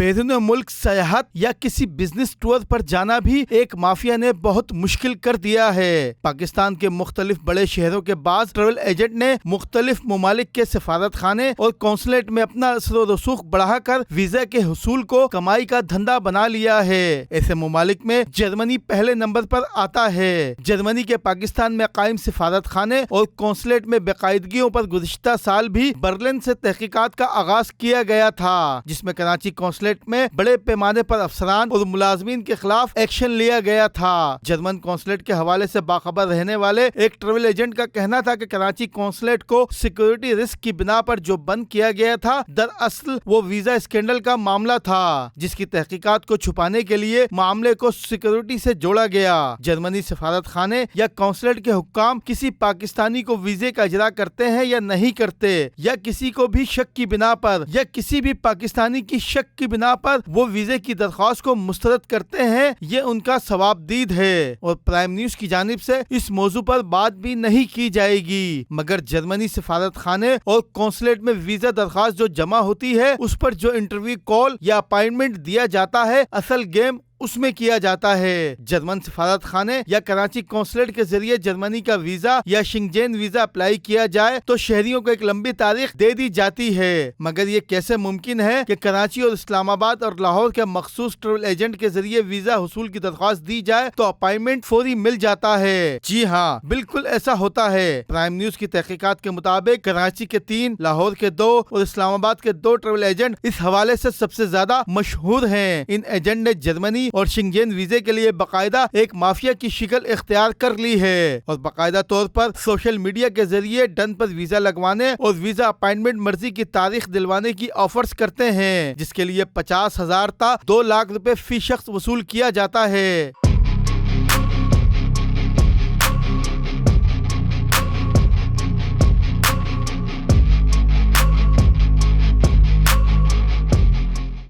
بیرون ملک سیاحت یا کسی بزنس ٹور پر جانا بھی ایک مافیا نے بہت مشکل کر دیا ہے۔ پاکستان کے مختلف بڑے شہروں کے بعض ٹریول ایجنٹ نے مختلف ممالک کے سفارت خانے اور قونصلیٹ میں اپنا اثر و رسوخ بڑھا کر ویزا کے حصول کو کمائی کا دھندا بنا لیا ہے۔ ایسے ممالک میں جرمنی پہلے نمبر پر آتا ہے۔ جرمنی کے پاکستان میں قائم سفارت خانے اور قونصلیٹ میں باقاعدگیوں پر گزشتہ سال بھی برلن سے تحقیقات کا آغاز کیا گیا تھا، جس میں کراچی قونصلیٹ میں بڑے پیمانے پر افسران اور ملازمین کے خلاف ایکشن لیا گیا تھا۔ جرمن قونصلیٹ کے حوالے سے باخبر رہنے والے ایک ٹریول ایجنٹ کا کہنا تھا کہ کراچی قونصلیٹ کو سیکورٹی رسک کی بنا پر جو بند کیا گیا تھا، دراصل وہ ویزا اسکینڈل کا معاملہ تھا، جس کی تحقیقات کو چھپانے کے لیے معاملے کو سیکورٹی سے جوڑا گیا۔ جرمنی سفارت خانے یا قونصلیٹ کے حکام کسی پاکستانی کو ویزے کا اجرا کرتے ہیں یا نہیں کرتے، یا کسی کو بھی شک کی بنا پر یا کسی بھی پاکستانی کی شک کی بنا پر وہ ویزے کی درخواست کو مسترد کرتے ہیں، یہ ان کا ثوابدید ہے اور پرائم نیوز کی جانب سے اس موضوع پر بات بھی نہیں کی جائے گی۔ مگر جرمنی سفارت خانے اور قونصلیٹ میں ویزا درخواست جو جمع ہوتی ہے، اس پر جو انٹرویو کال یا اپائنٹمنٹ دیا جاتا ہے، اصل گیم اس میں کیا جاتا ہے۔ جرمن سفارت خانے یا کراچی قونصلیٹ کے ذریعے جرمنی کا ویزا یا شنگجین ویزا اپلائی کیا جائے تو شہریوں کو ایک لمبی تاریخ دے دی جاتی ہے، مگر یہ کیسے ممکن ہے کہ کراچی اور اسلام آباد اور لاہور کے مخصوص ٹریول ایجنٹ کے ذریعے ویزا حصول کی درخواست دی جائے تو اپائنٹمنٹ فوری مل جاتا ہے؟ جی ہاں، بالکل ایسا ہوتا ہے۔ پرائم نیوز کی تحقیقات کے مطابق کراچی کے 3، لاہور کے 2 اور اسلام آباد کے 2 ٹریول ایجنٹ اس حوالے سے سب سے زیادہ مشہور ہیں۔ ان ایجنٹ نے جرمنی اور شنگجین ویزے کے لیے باقاعدہ ایک مافیا کی شکل اختیار کر لی ہے اور باقاعدہ طور پر سوشل میڈیا کے ذریعے ڈن پر ویزا لگوانے اور ویزا اپائنٹمنٹ مرضی کی تاریخ دلوانے کی آفرز کرتے ہیں، جس کے لیے 50,000 تا 2 لاکھ روپے فی شخص وصول کیا جاتا ہے۔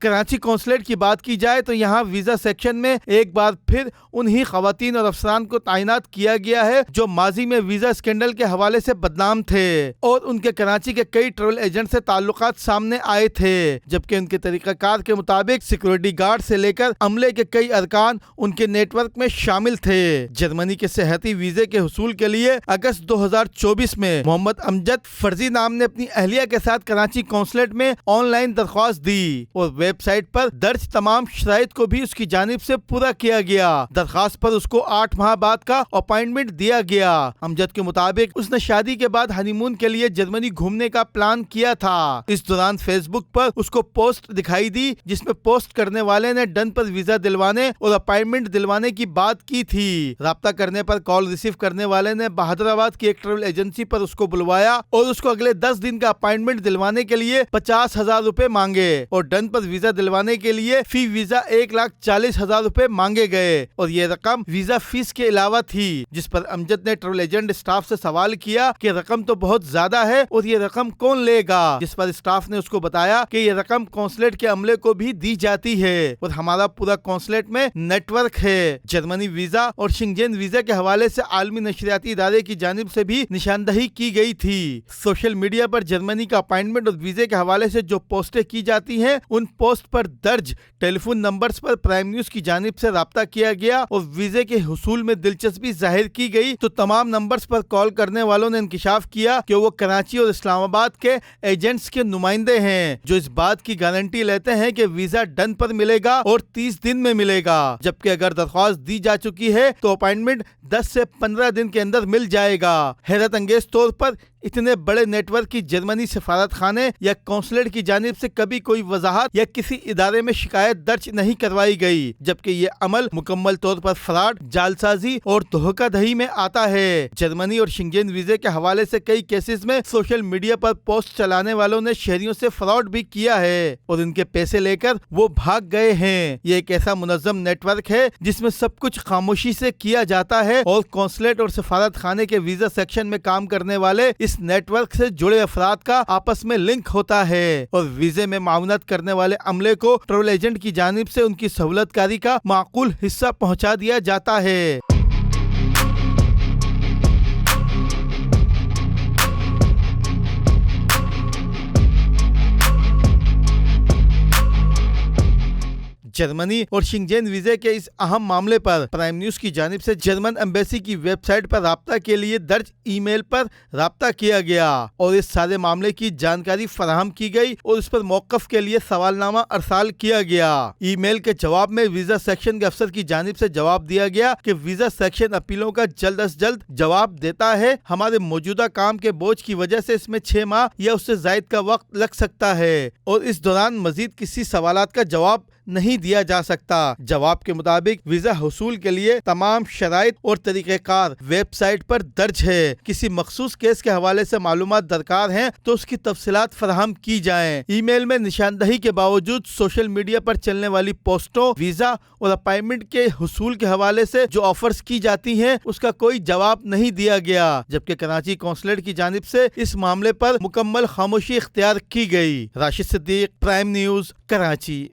کراچی قونصلیٹ کی بات کی جائے تو یہاں ویزا سیکشن میں ایک بار پھر انہی خواتین اور افسران کو تعینات کیا گیا ہے جو ماضی میں ویزا اسکینڈل کے حوالے سے بدنام تھے اور ان کے کراچی کے کئی ٹریول ایجنٹ سے تعلقات سامنے آئے تھے، جبکہ ان کے طریقہ کار کے مطابق سیکورٹی گارڈ سے لے کر عملے کے کئی ارکان ان کے نیٹ ورک میں شامل تھے۔ جرمنی کے سیاحتی ویزے کے حصول کے لیے اگست 2024 میں محمد امجد فرزی نام نے اپنی اہلیہ کے ساتھ کراچی قونصلیٹ میں آن لائن درخواست دی اور ویب سائٹ پر درج تمام شرائط کو بھی اس کی جانب سے پورا کیا گیا۔ درخواست پر اس کو 8 ماہ بعد کا اپائنٹمنٹ دیا گیا۔ امجد کے مطابق اس نے شادی کے بعد ہنی مون کے لیے جرمنی گھومنے کا پلان کیا تھا۔ اس دوران فیس بک پر اس کو پوسٹ دکھائی دی جس میں پوسٹ کرنے والے نے ڈن پر ویزا دلوانے اور اپائنٹمنٹ دلوانے کی بات کی تھی۔ رابطہ کرنے پر کال ریسیو کرنے والے نے بہادرآباد کی ایک ٹریول ایجنسی پر اس کو بلوایا اور اس کو اگلے 10 دن کا اپائنٹمنٹ دلوانے کے لیے 50,000 روپے مانگے اور ڈن پر ویزا دلوانے کے لیے فی ویزا 1,40,000 روپے مانگے گئے اور یہ رقم ویزا فیس کے علاوہ تھی، جس پر امجد نے ٹریول ایجنٹ اسٹاف سے سوال کیا کہ رقم تو بہت زیادہ ہے اور یہ رقم کون لے گا، جس پر اسٹاف نے اس کو بتایا کہ یہ رقم قونصلیٹ کے عملے کو بھی دی جاتی ہے اور ہمارا پورا قونصلیٹ میں نیٹ ورک ہے۔ جرمنی ویزا اور شنگجین ویزا کے حوالے سے عالمی نشریاتی ادارے کی جانب سے بھی نشاندہی کی گئی تھی۔ سوشل میڈیا پر جرمنی کا اپائنٹمنٹ اور ویزے کے حوالے سے جو پوسٹیں کی جاتی ہیں، ان پوسٹ پر درج ٹیلی فون نمبرز پر پرائم نیوز کی جانب سے رابطہ کیا گیا اور ویزے کے حصول میں دلچسپی ظاہر کی گئی تو تمام نمبرز پر کال کرنے والوں نے انکشاف کیا کہ وہ کراچی اور اسلام آباد کے ایجنٹس کے نمائندے ہیں جو اس بات کی گارنٹی لیتے ہیں کہ ویزا ڈن پر ملے گا اور 30 دن میں ملے گا، جبکہ اگر درخواست دی جا چکی ہے تو اپائنٹمنٹ 10 سے 15 دن کے اندر مل جائے گا۔ حیرت انگیز طور پر اتنے بڑے نیٹ ورک کی جرمنی سفارت خانے یا قونصلیٹ کی جانب سے کبھی کوئی وضاحت یا کسی ادارے میں شکایت درج نہیں کروائی گئی، جبکہ یہ عمل مکمل طور پر فراڈ، جعلسازی اور دھوکہ دہی میں آتا ہے۔ جرمنی اور شنگجین ویزے کے حوالے سے کئی کیسز میں سوشل میڈیا پر پوسٹ چلانے والوں نے شہریوں سے فراڈ بھی کیا ہے اور ان کے پیسے لے کر وہ بھاگ گئے ہیں۔ یہ ایک ایسا منظم نیٹ ورک ہے جس میں سب کچھ خاموشی سے کیا جاتا ہے اور قونصلیٹ اور سفارت خانے کے ویزا سیکشن میں کام کرنے والے اس نیٹ ورک سے جڑے افراد کا آپس میں لنک ہوتا ہے اور ویزے میں معاونت کرنے والے عملے کو ٹریول ایجنٹ کی جانب سے ان کی سہولت کاری کا معقول حصہ پہنچا دیا جاتا ہے۔ جرمنی اور شنگجین ویزے کے اس اہم معاملے پر پرائم نیوز کی جانب سے جرمن ایمبیسی کی ویب سائٹ پر رابطہ کے لیے درج ای میل پر رابطہ کیا گیا اور اس سارے معاملے کی جانکاری فراہم کی گئی اور اس پر موقف کے لیے سوال نامہ ارسال کیا گیا۔ ای میل کے جواب میں ویزا سیکشن کے افسر کی جانب سے جواب دیا گیا کہ ویزا سیکشن اپیلوں کا جلد از جلد جواب دیتا ہے۔ ہمارے موجودہ کام کے بوجھ کی وجہ سے اس میں 6 ماہ یا اس سے زائد کا وقت لگ سکتا ہے اور اس دوران مزید کسی سوالات کا جواب نہیں دیا جا سکتا۔ جواب کے مطابق ویزا حصول کے لیے تمام شرائط اور طریقہ کار ویب سائٹ پر درج ہے۔ کسی مخصوص کیس کے حوالے سے معلومات درکار ہیں تو اس کی تفصیلات فراہم کی جائیں۔ ای میل میں نشاندہی کے باوجود سوشل میڈیا پر چلنے والی پوسٹوں، ویزا اور اپائنٹمنٹ کے حصول کے حوالے سے جو آفرز کی جاتی ہیں اس کا کوئی جواب نہیں دیا گیا، جبکہ کراچی قونصلیٹ کی جانب سے اس معاملے پر مکمل خاموشی اختیار کی گئی۔ راشد صدیق، پرائم نیوز، کراچی۔